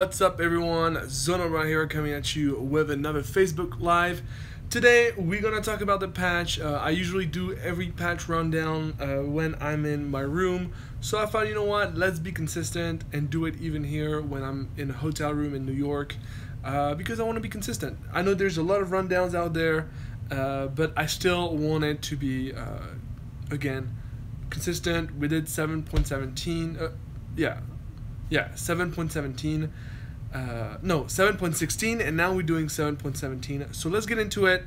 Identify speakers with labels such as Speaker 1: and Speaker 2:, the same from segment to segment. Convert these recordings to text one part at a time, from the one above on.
Speaker 1: What's up everyone, ZonoBRAH here coming at you with another Facebook Live. Today we're going to talk about the patch. I usually do every patch rundown when I'm in my room. So I thought, you know what, let's be consistent and do it even here when I'm in a hotel room in New York. Because I want to be consistent. I know there's a lot of rundowns out there, but I still want it to be, again, consistent. We did 7.17, yeah, 7.17. No, 7.16, and now we're doing 7.17. So let's get into it.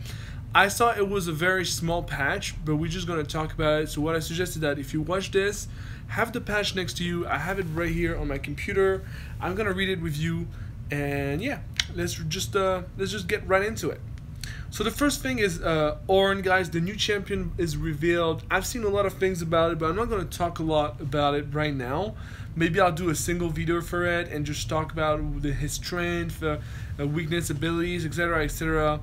Speaker 1: I saw it was a very small patch, but we're just going to talk about it. So what I suggested that if you watch this, have the patch next to you. I have it right here on my computer. I'm going to read it with you, and yeah, let's just get right into it. So the first thing is Ornn, guys. The new champion is revealed. I've seen a lot of things about it, but I'm not going to talk a lot about it right now. Maybe I'll do a single video for it and just talk about his strength, weakness, abilities, etc., etc.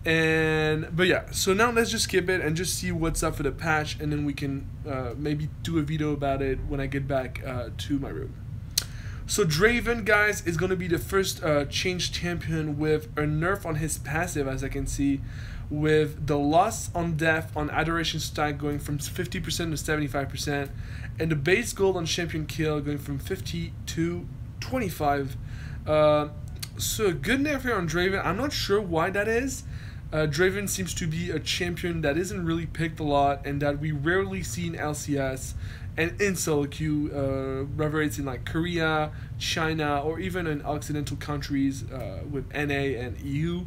Speaker 1: But yeah, so now let's just skip it and just see what's up for the patch, and then we can maybe do a video about it when I get back to my room. So Draven, guys, is going to be the first changed champion with a nerf on his passive, as I can see, with the loss on death on adoration stack going from 50% to 75%, and the base gold on champion kill going from 50 to 25. So a good nerf here on Draven. I'm not sure why that is. Draven seems to be a champion that isn't really picked a lot and that we rarely see in LCS and in solo queue, whether it's in like Korea, China, or even in Occidental countries with NA and EU.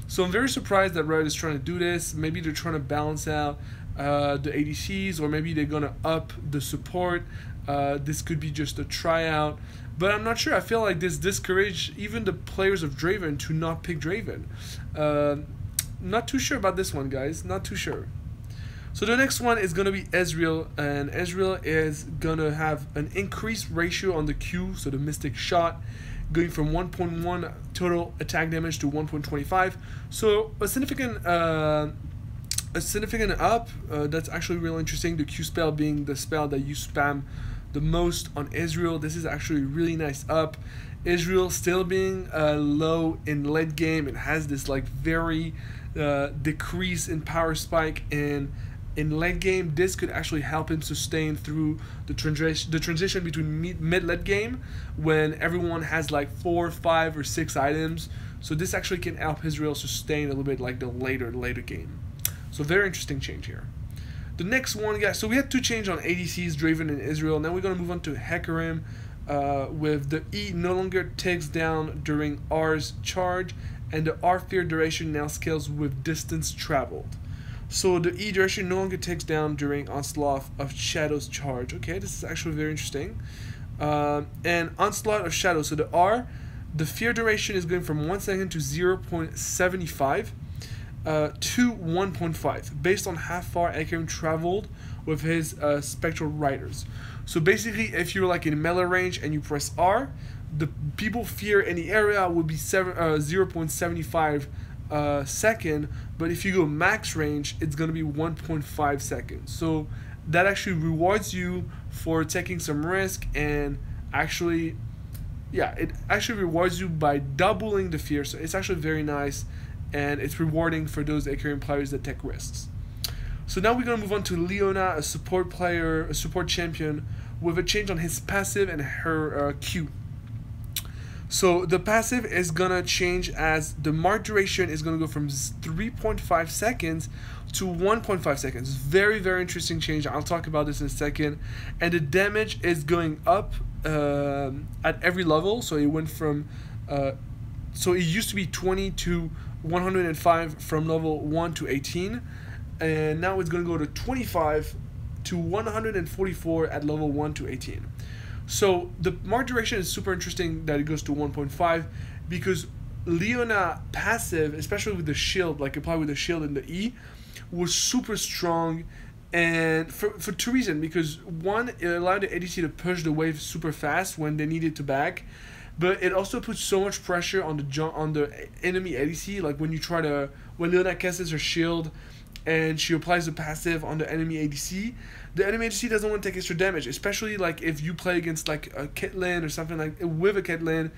Speaker 1: So I'm very surprised that Riot is trying to do this. Maybe they're trying to balance out the ADCs, or maybe they're gonna up the support. This could be just a tryout, but I'm not sure. I feel like this discouraged even the players of Draven to not pick Draven. Not too sure about this one, guys. Not too sure. So the next one is gonna be Ezreal, and Ezreal is gonna have an increased ratio on the Q, so the Mystic Shot, going from 1.1 total attack damage to 1.25. So a significant up. That's actually really interesting. The Q spell being the spell that you spam the most on Ezreal. This is actually a really nice up. Ezreal still being low in late game. It has this like very decrease in power spike in late game. This could actually help him sustain through the transition between mid-late game when everyone has like 4, 5, or 6 items. So this actually can help Ezreal sustain a little bit like the later game. So very interesting change here. The next one, guys, so we had two changes on ADCs, Draven and Ezreal. Now we're going to move on to Hecarim with the E no longer takes down during R's charge, and the R fear duration now scales with distance traveled. So the E duration no longer takes down during Onslaught of Shadow's charge. Okay, this is actually very interesting. And Onslaught of Shadow, so the R, the fear duration is going from 1 second to 0.75 to 1.5, based on how far Hecarim traveled with his Spectral Riders. So basically, if you're like in melee range and you press R, the people fear in the area would be 0.75 second, but if you go max range, it's going to be 1.5 seconds. So that actually rewards you for taking some risk, and actually, yeah, it actually rewards you by doubling the fear. So it's actually very nice, and it's rewarding for those Hecarim players that take risks. So now we're going to move on to Leona, a support player, a support champion, with a change on his passive and her Q. So the passive is going to change as the mark duration is going to go from 3.5 seconds to 1.5 seconds. Very, very interesting change. I'll talk about this in a second. And the damage is going up at every level. So it went from, so it used to be 20 to 105 from level 1 to 18. And now it's going to go to 25 to 144 at level 1 to 18. So the mark duration is super interesting that it goes to 1.5, because Leona passive, especially with the shield, like applied with the shield and the E, was super strong, and for two reasons. Because one, it allowed the ADC to push the wave super fast when they needed to back, but it also puts so much pressure on the enemy ADC. Like when Leona casts her shield and she applies the passive on the enemy ADC. The enemy ADC doesn't want to take extra damage, especially like if you play against like a Caitlyn or something like with a Caitlyn.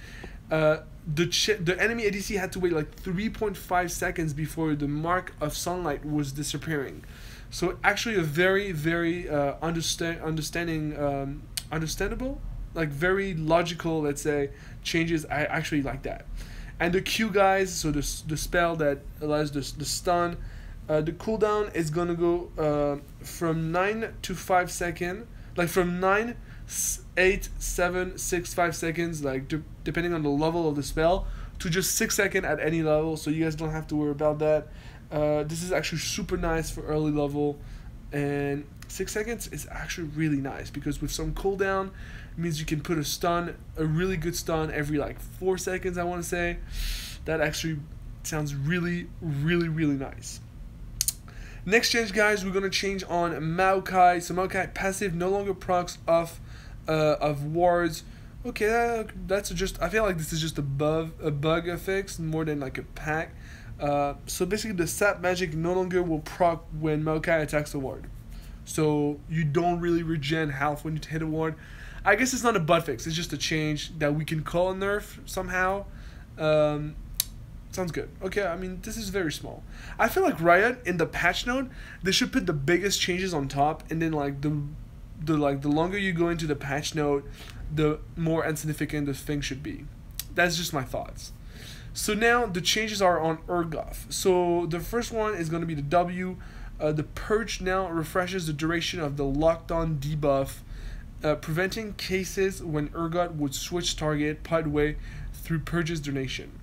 Speaker 1: The enemy ADC had to wait like 3.5 seconds before the mark of sunlight was disappearing. So actually a very understandable, like very logical, let's say, changes. I actually like that. And the Q, guys, so the spell that allows the stun, the cooldown is gonna go from 9 to 5 seconds, like from 9, 8, 7, 6, 5 seconds, like depending on the level of the spell, to just 6 seconds at any level, so you guys don't have to worry about that. This is actually super nice for early level, and 6 seconds is actually really nice because with some cooldown, it means you can put a really good stun every like 4 seconds, I want to say. That actually sounds really nice. Next change, guys, we're gonna change on Maokai. So Maokai passive no longer procs off of wards. Okay, that's just, I feel like this is just a bug fix more than like a pack. So basically the sap magic no longer will proc when Maokai attacks a ward. So you don't really regen health when you hit a ward. I guess it's not a bug fix, it's just a change that we can call a nerf somehow. Sounds good. Okay, I mean, this is very small. I feel like Riot in the patch note, they should put the biggest changes on top, and then like the longer you go into the patch note, the more insignificant the thing should be. That's just my thoughts. So now the changes are on Urgot. So the first one is going to be the W. The Purge now refreshes the duration of the locked on debuff, preventing cases when Urgot would switch target partway through Purge's donation.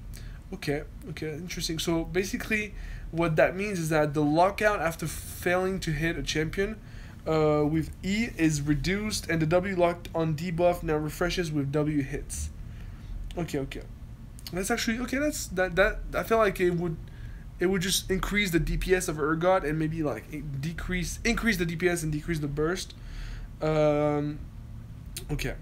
Speaker 1: Okay, interesting. So basically what that means is that the lockout after failing to hit a champion with E is reduced, and the W locked on debuff now refreshes with W hits. Okay. That's actually okay. That I feel like it would just increase the DPS of Urgot and maybe like increase the DPS and decrease the burst. Okay.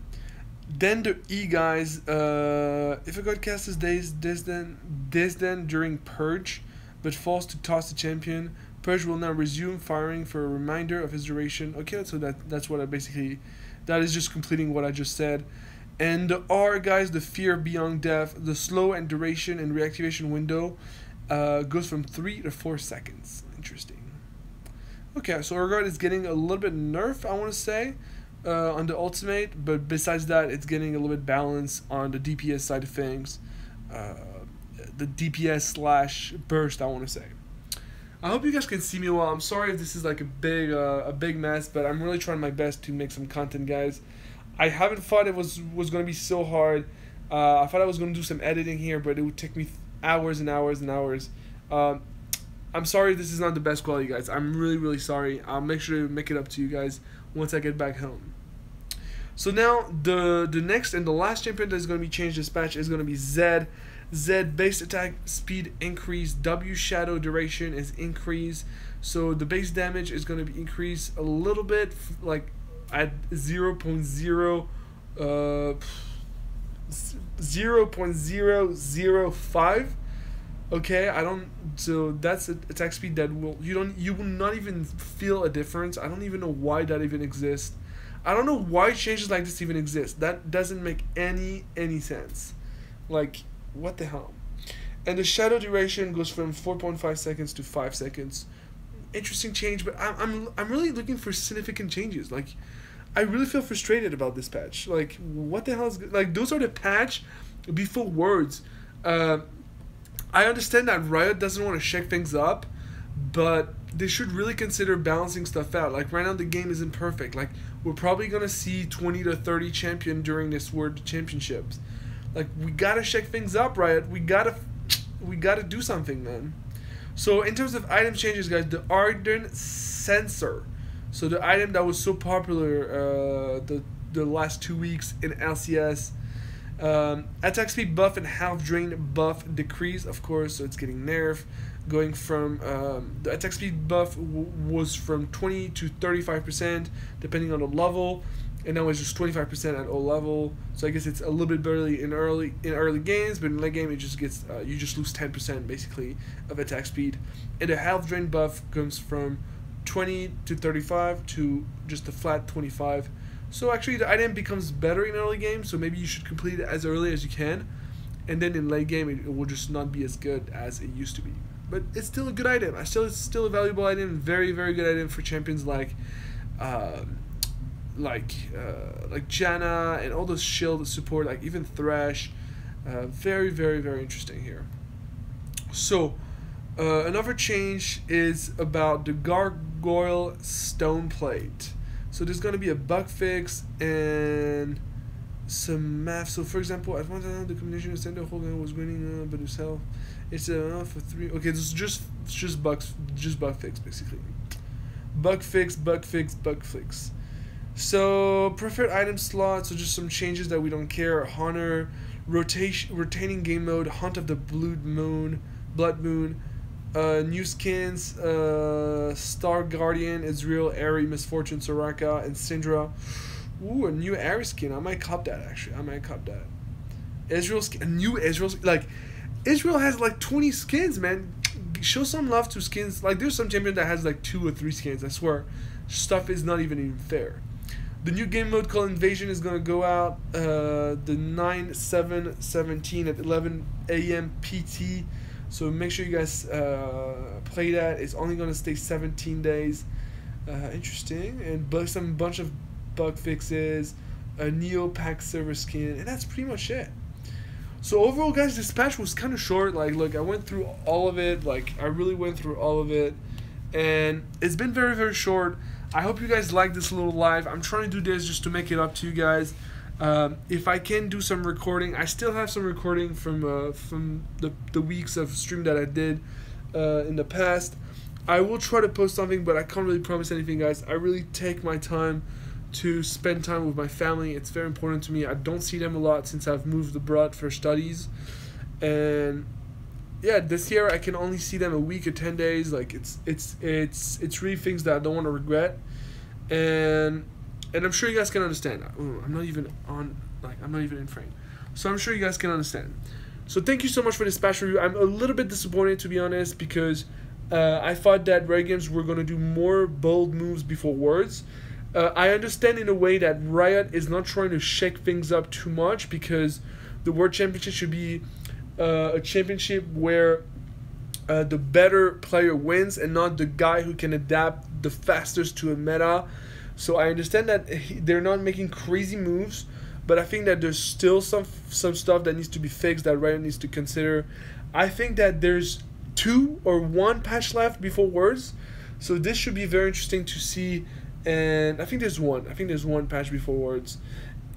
Speaker 1: Then the E, guys, if Urgot casts this then during Purge, but falls to toss the champion, Purge will now resume firing for a reminder of his duration. Okay, so that's what that is just completing what I just said. And the R, guys, the Fear Beyond Death, the slow and duration and reactivation window goes from 3 to 4 seconds. Interesting. Okay, so Urgot is getting a little bit nerfed, I want to say, on the ultimate, but besides that, it's getting a little bit balance on the DPS side of things. The DPS / burst, I want to say. I hope you guys can see me well. I'm sorry if this is like a big mess, but I'm really trying my best to make some content, guys. I haven't thought it was going to be so hard. I thought I was going to do some editing here, but it would take me hours and hours and hours. I'm sorry this is not the best quality, guys. I'm really sorry. I'll make sure to make it up to you guys once I get back home. So now the next and the last champion that is going to be changed this patch is going to be Zed. Zed base attack speed increase, W shadow duration is increased. So the base damage is going to be increased a little bit, like at 0.005. Okay, so that's an attack speed that you will not even feel a difference. I don't even know why that even exists. I don't know why changes like this even exist. That doesn't make any sense. Like, what the hell? And the shadow duration goes from 4.5 seconds to 5 seconds. Interesting change, but I'm really looking for significant changes. Like, I really feel frustrated about this patch. Like, what the hell is, like, those are the patch before words. I understand that Riot doesn't want to shake things up, but they should really consider balancing stuff out. Like, right now the game isn't perfect. Like, we're probably gonna see 20 to 30 champion during this World Championships. Like, we gotta shake things up, Riot. We gotta do something, man. So in terms of item changes, guys, the Ardent Sensor. So the item that was so popular the last 2 weeks in LCS. Attack speed buff and health drain buff decrease, of course, so it's getting nerfed. Going from the attack speed buff was from 20 to 35% depending on the level. and now it's just 25% at all level. So I guess it's a little bit early in early games, but in late game it just gets you just lose 10% basically of attack speed. And the health drain buff comes from 20 to 35 to just a flat 25. So actually the item becomes better in early game, so maybe you should complete it as early as you can, and then in late game it will just not be as good as it used to be. But it's still a good item. It's still a valuable item. Very, very good item for champions like Janna and all those shield support, like even Thresh. Very, very, very interesting here. So another change is about the Gargoyle Stone Plate. So there's gonna be a bug fix and some math. So for example, at one time the combination of center hold was winning, but itself it's for 3. Okay, this is just bug fix basically. Bug fix. So preferred item slot. So just some changes that we don't care. Honor, rotating game mode, Hunt of the Blood Moon, new skins, Star Guardian, Israel, Aerie, Misfortune, Soraka, and Syndra. Ooh, a new Aerie skin. I might cop that actually. Israel skin, a new Israel skin. Like, Israel has like 20 skins, man. Show some love to skins. Like, there's some champion that has like 2 or 3 skins. I swear, stuff is not even fair. The new game mode called Invasion is gonna go out the 9/7/17 at 11 a.m. PT. So make sure you guys play that. It's only gonna stay 17 days. Interesting, and some bunch of bug fixes, a Neo Pack server skin, and that's pretty much it. So overall, guys, this patch was kind of short. Like, look, I went through all of it. Like, I really went through all of it, and it's been very, very short. I hope you guys like this little live. I'm trying to do this just to make it up to you guys. If I can do some recording, I still have some recording from the weeks of stream that I did in the past. I will try to post something, but I can't really promise anything, guys. I really take my time to spend time with my family. It's very important to me. I don't see them a lot since I've moved abroad for studies, and yeah, this year I can only see them a week or 10 days. Like, it's really things that I don't want to regret, and I'm sure you guys can understand. Ooh, I'm not even in frame, so I'm sure you guys can understand. So thank you so much for this patch review. I'm a little bit disappointed, to be honest, because I thought that Riot Games were gonna do more bold moves before Worlds. I understand in a way that Riot is not trying to shake things up too much, because the World Championship should be a championship where the better player wins and not the guy who can adapt the fastest to a meta. So I understand that they're not making crazy moves, but I think that there's still some stuff that needs to be fixed that Riot needs to consider. I think that there's 2 or 1 patch left before Worlds, so this should be very interesting to see. And I think there's one. I think there's 1 patch before Worlds,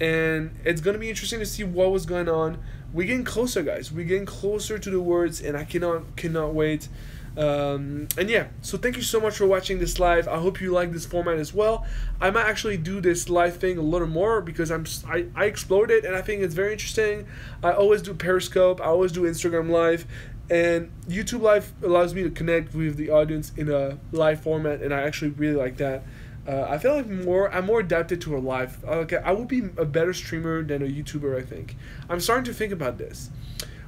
Speaker 1: and it's gonna be interesting to see what was going on. We're getting closer, guys. We're getting closer to the Worlds, and I cannot wait. And yeah, so thank you so much for watching this live. I hope you like this format as well. I might actually do this live thing a little more, because I explored it and I think it's very interesting. I always do Periscope. I always do Instagram Live. And YouTube Live allows me to connect with the audience in a live format, and I actually really like that. I feel like I'm more adapted to a live. Okay, I would be a better streamer than a YouTuber, I think. I'm starting to think about this.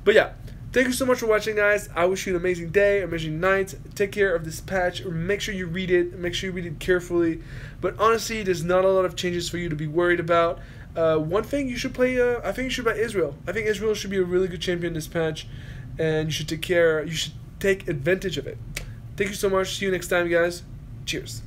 Speaker 1: But yeah, thank you so much for watching, guys. I wish you an amazing day, amazing night. Take care of this patch. Make sure you read it. Make sure you read it carefully. But honestly, there's not a lot of changes for you to be worried about. One thing you should play, I think you should buy Israel. I think Israel should be a really good champion this patch, and you should take advantage of it. Thank you so much. See you next time, guys. Cheers.